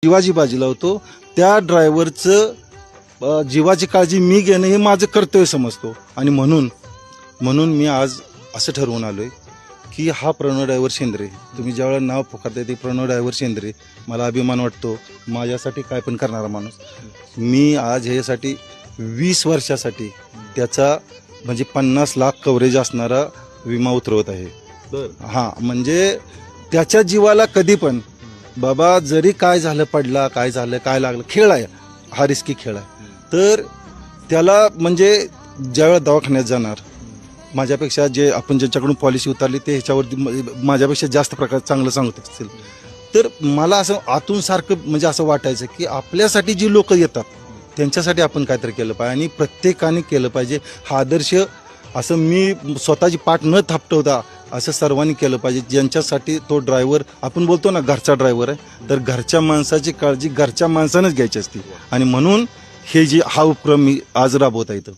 जीवाची बाजी लावतो त्या ड्रायव्हरचं जीवाची काळजी मी घेणं हे माझं कर्तव्य समजतो आणि म्हणून मी आज असं ठरवून आलोय की हा प्रणव ड्रायव्हर शेंद्रे, तुम्ही ज्यावेळेला नाव पुकारताय ते प्रणव ड्रायव्हर शेंद्रे, मला अभिमान वाटतो, माझ्यासाठी काय पण करणारा माणूस. मी आज ह्यासाठी 20 वर्षासाठी त्याचा म्हणजे 50 लाख कव्हरेज असणारा विमा उतरवत आहे. हां, म्हणजे त्याच्या जीवाला कधी पण बाबा जरी काय झालं, पडला काय झालं, काय लागलं, खेळ आहे हा, रिस्की खेळ आहे, तर त्याला म्हणजे ज्यावेळेला दवाखान्यात जाणार, माझ्यापेक्षा जे आपण ज्यांच्याकडून पॉलिसी उतरली ते ह्याच्यावरती माझ्यापेक्षा जास्त प्रकार चांगलं सांगत असतील, तर मला असं आतून सारखं म्हणजे असं वाटायचं की आपल्यासाठी जी लोक येतात त्यांच्यासाठी आपण काहीतरी केलं पाहिजे आणि प्रत्येकाने केलं पाहिजे हा आदर्श. असं मी स्वतःची पाठ न थापटवता असं सर्वांनी केलं पाहिजे, ज्यांच्यासाठी तो ड्रायव्हर आपण बोलतो ना घरचा ड्रायव्हर आहे, तर घरच्या माणसाची काळजी घरच्या माणसानंच घ्यायची असते आणि म्हणून हे जे हा उपक्रम मी आज राबवता येतं.